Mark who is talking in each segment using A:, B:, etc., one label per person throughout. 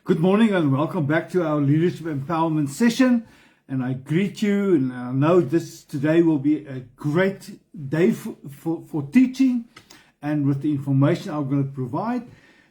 A: Good morning and welcome back to our Leadership Empowerment session. And I greet you, and I know today will be a great day for teaching and with the information I'm going to provide.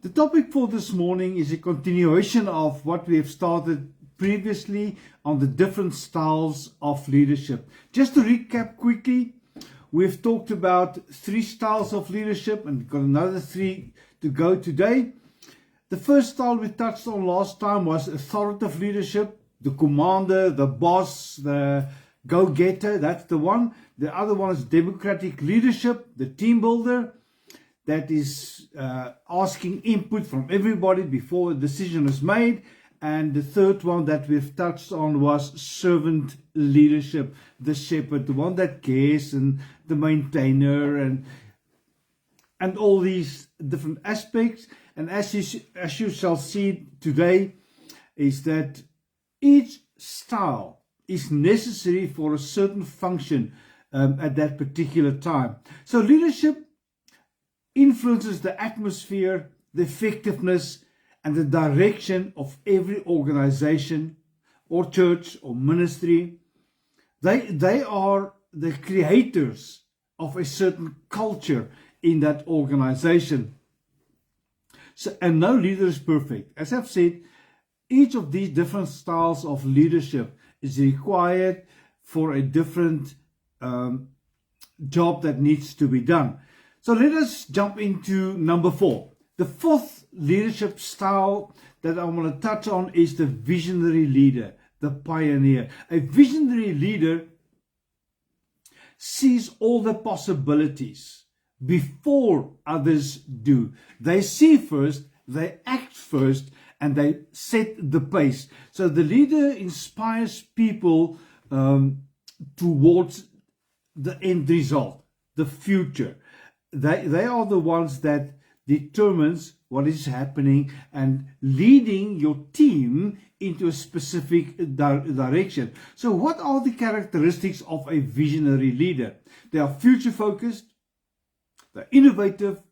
A: The topic for this morning is a continuation of what we have started previously on the different styles of leadership. Just to recap quickly, we've talked about 3 styles of leadership and we've got another 3 to go today. The first style we touched on last time was authoritative leadership, the commander, the boss, the go-getter, that's the one. The other one is democratic leadership, the team builder, that is asking input from everybody before a decision is made. And the third one that we've touched on was servant leadership, the shepherd, the one that cares, and the maintainer, and all these different aspects. And as you shall see today, is that each style is necessary for a certain function at that particular time. So leadership influences the atmosphere, the effectiveness, and the direction of every organization or church or ministry. They are the creators of a certain culture in that organization. So, and no leader is perfect. As I've said, each of these different styles of leadership is required for a different job that needs to be done. So let us jump into number 4. The 4th leadership style that I want to touch on is the visionary leader, the pioneer. A visionary leader sees all the possibilities before others do. They see first, they act first, and they set the pace. So the leader inspires people towards the end result, the future. They are the ones that determines what is happening and leading your team into a specific direction. So what are the characteristics of a visionary leader? They are future focused, they're innovative,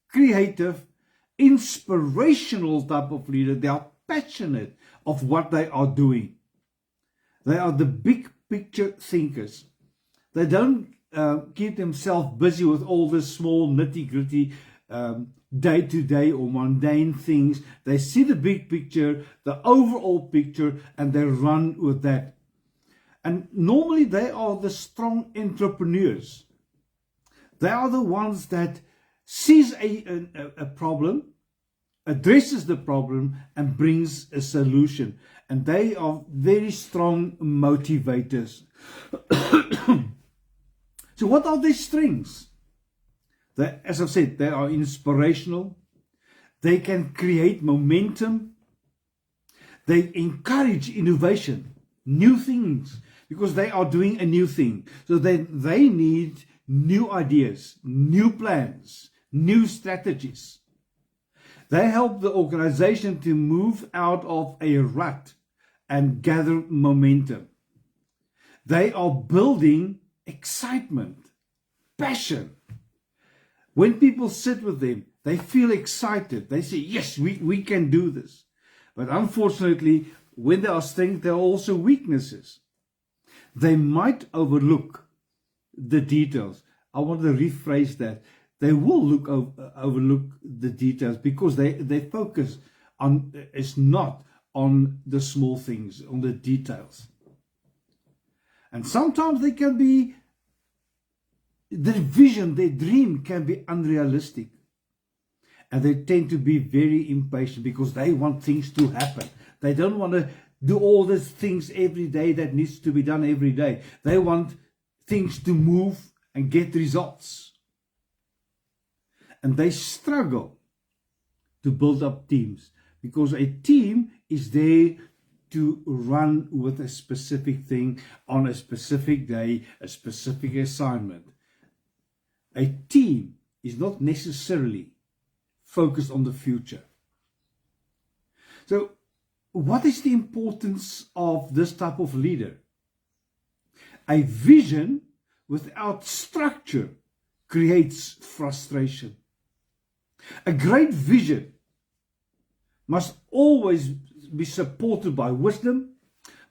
A: creative, inspirational type of leader. They are passionate of what they are doing. They are the big picture thinkers. They don't keep themselves busy with all the small nitty-gritty day-to-day or mundane things. They see the big picture, the overall picture, and they run with that. And normally they are the strong entrepreneurs. They are the ones that sees a problem, addresses the problem, and brings a solution. And they are very strong motivators. So what are their strengths? As I've said, they are inspirational. They can create momentum. They encourage innovation, new things, because they are doing a new thing. So then they need new ideas, new plans, new strategies. They help the organization to move out of a rut and gather momentum. They are building excitement, passion. When people sit with them, they feel excited. They say, yes, we can do this. But unfortunately, when there are strengths, there are also weaknesses. They might overlook the details. I want to rephrase that. They will overlook the details because they focus on is not on the small things, on the details. And sometimes they can be, their vision, their dream can be unrealistic. And they tend to be very impatient because they want things to happen. They don't want to do all these things every day that needs to be done every day. They want things to move and get results. And they struggle to build up teams because a team is there to run with a specific thing on a specific day, a specific assignment. A team is not necessarily focused on the future. So what is the importance of this type of leader? A vision without structure creates frustration. A great vision must always be supported by wisdom,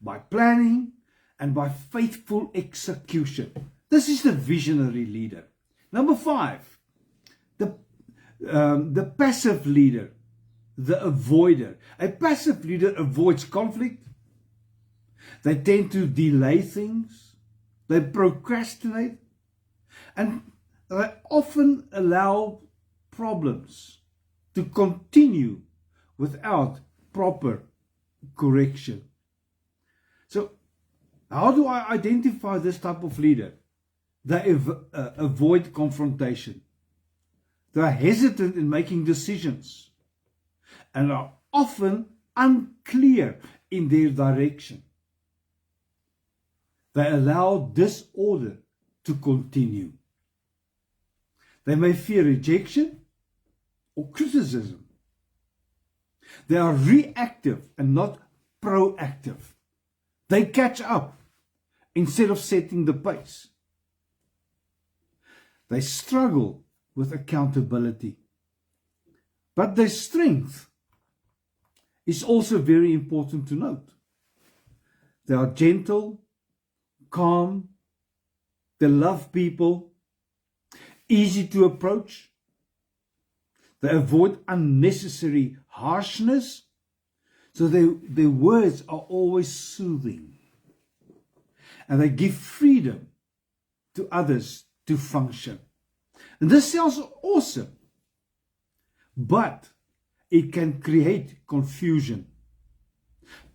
A: by planning, and by faithful execution. This is the visionary leader. Number 5, the passive leader, the avoider. A passive leader avoids conflict. They tend to delay things. They procrastinate. And they often allow problems to continue without proper correction. So, how do I identify this type of leader? They avoid confrontation. They are hesitant in making decisions and are often unclear in their direction. They allow disorder to continue. They may fear rejection or criticism. They are reactive and not proactive. They catch up instead of setting the pace. They struggle with accountability. But their strength is also very important to note. They are gentle, calm, they love people, easy to approach. They avoid unnecessary harshness, so their words are always soothing. And they give freedom to others to function. And this sounds awesome, but it can create confusion.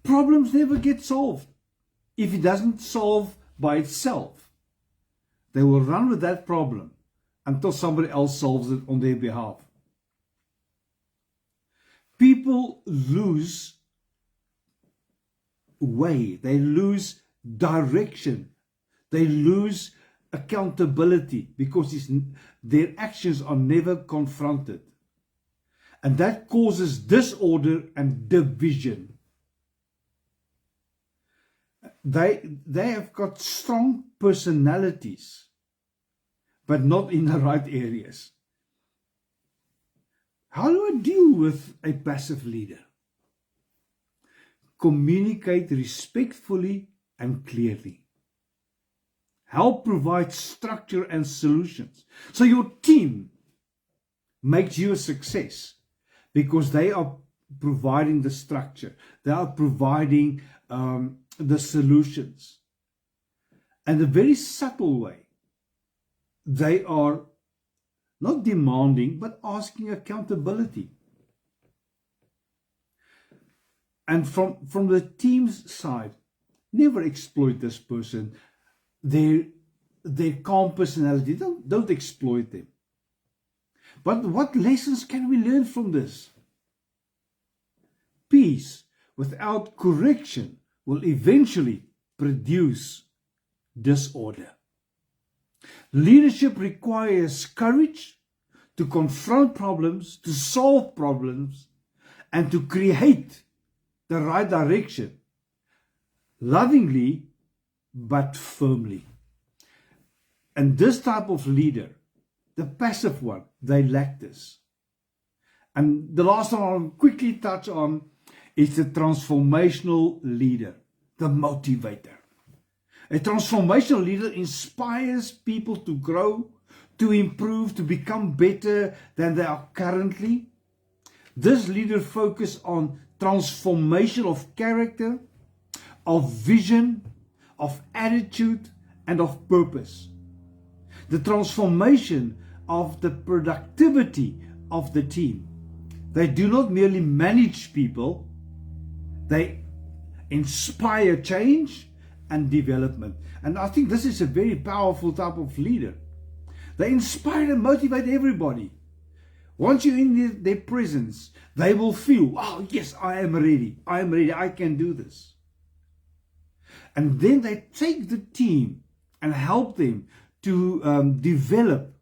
A: Problems never get solved if it doesn't solve by itself. They will run with that problem until somebody else solves it on their behalf. People lose way, they lose direction, they lose accountability because their actions are never confronted. And that causes disorder and division. They have got strong personalities, but not in the right areas. How do I deal with a passive leader? Communicate respectfully and clearly. Help provide structure and solutions. So your team makes you a success because they are providing the structure. They are providing the solutions. And a very subtle way, they are not demanding, but asking accountability. And from the team's side, never exploit this person. Their calm personality, don't exploit them. But what lessons can we learn from this? Peace without correction will eventually produce disorder. Leadership requires courage to confront problems, to solve problems, and to create the right direction, lovingly but firmly. And this type of leader, the passive one, they lack this. And the last one I'll quickly touch on is the transformational leader, the motivator. A transformational leader inspires people to grow, to improve, to become better than they are currently. This leader focuses on transformation of character, of vision, of attitude, and of purpose. The transformation of the productivity of the team. They do not merely manage people, they inspire change and development. And I think this is a very powerful type of leader. They inspire and motivate everybody. Once you're in their presence, they will feel, oh yes, I am ready, I can do this. And then they take the team and help them to develop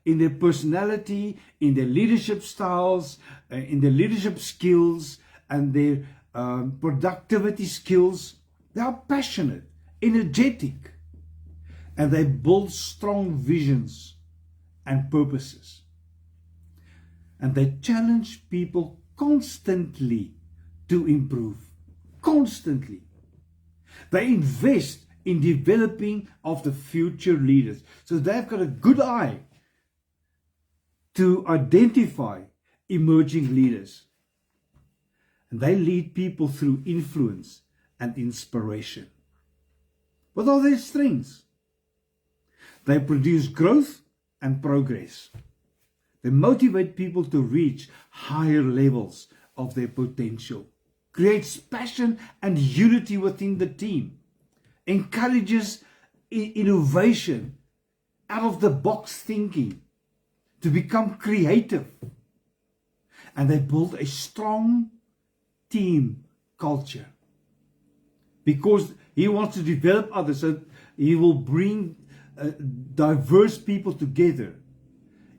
A: in their personality, in their leadership styles, in their leadership skills, and their productivity skills. They are passionate, energetic, and they build strong visions and purposes. And they challenge people constantly to improve. Constantly. They invest in developing of the future leaders. So they've got a good eye to identify emerging leaders. And they lead people through influence and inspiration. What are their strengths? They produce growth and progress. They motivate people to reach higher levels of their potential. Creates passion and unity within the team. Encourages innovation, out of the box thinking, to become creative. And they build a strong team culture. Because he wants to develop others, so he will bring diverse people together.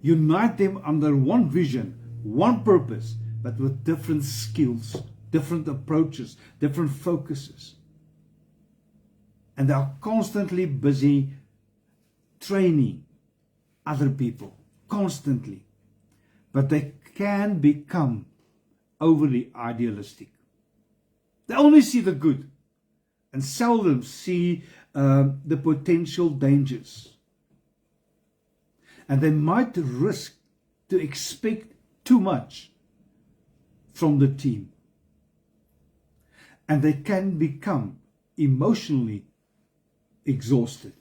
A: Unite them under one vision, one purpose, but with different skills, different approaches, different focuses. And they are constantly busy training other people, constantly. But they can become overly idealistic. They only see the good and seldom see the potential dangers. And they might risk to expect too much from the team. And they can become emotionally exhausted.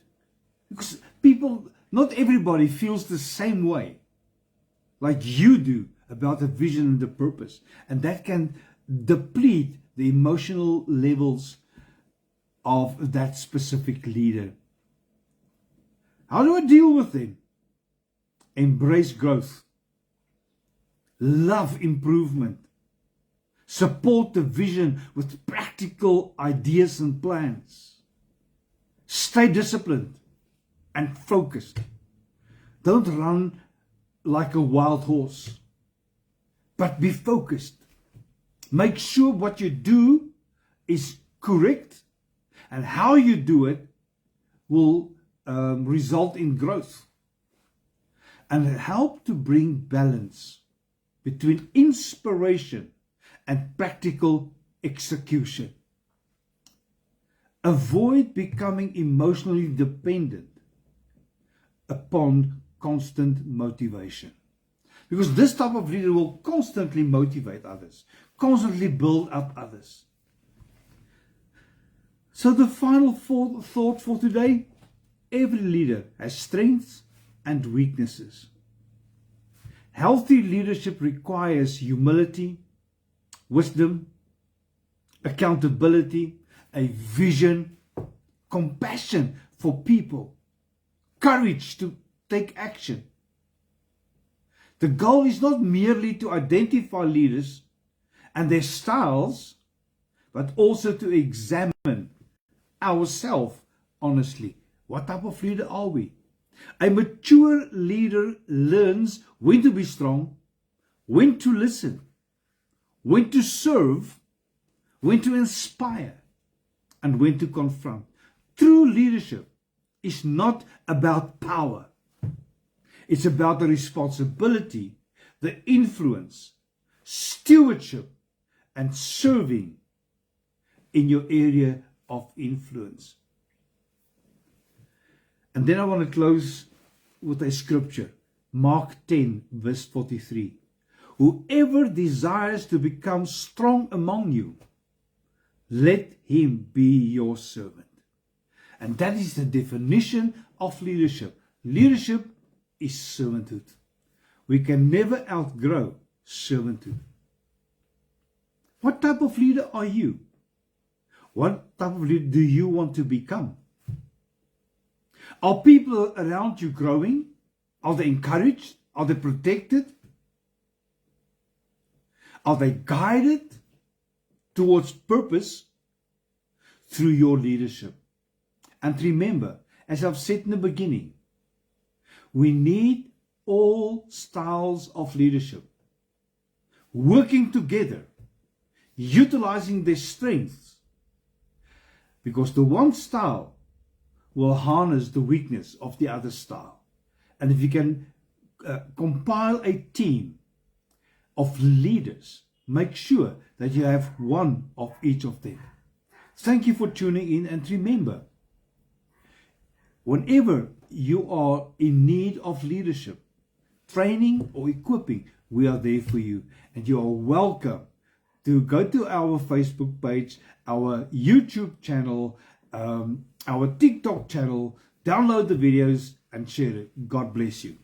A: Because people, not everybody feels the same way like you do about the vision and the purpose. And that can deplete the emotional levels of that specific leader. How do I deal with them? Embrace growth. Love improvement. Support the vision with practical ideas and plans. Stay disciplined and focused. Don't run like a wild horse, but be focused. Make sure what you do is correct, and how you do it will result in growth. And help to bring balance between inspiration and practical execution. Avoid becoming emotionally dependent upon constant motivation. Because this type of leader will constantly motivate others, constantly build up others. So the final thought for today, every leader has strengths and weaknesses. Healthy leadership requires humility, wisdom, accountability, a vision, compassion for people, courage to take action. The goal is not merely to identify leaders and their styles, but also to examine ourselves honestly. What type of leader are we? A mature leader learns when to be strong, when to listen, when to serve, when to inspire, and when to confront. True leadership is not about power. It's about the responsibility, the influence, stewardship, and serving in your area of influence. And then I want to close with a scripture, Mark 10, verse 43. Whoever desires to become strong among you, let him be your servant. And that is the definition of leadership. Leadership is servanthood. We can never outgrow servanthood. What type of leader are you? What type of leader do you want to become? Are people around you growing? Are they encouraged? Are they protected? Are they guided towards purpose through your leadership? And remember, as I've said in the beginning, we need all styles of leadership working together, utilizing their strengths, because the one style will harness the weakness of the other style. And if you can compile a team of leaders, make sure that you have one of each of them. Thank you for tuning in, and remember, whenever you are in need of leadership, training or equipping, we are there for you, and you are welcome to go to our Facebook page, our YouTube channel, our TikTok channel, download the videos and share it. God bless you.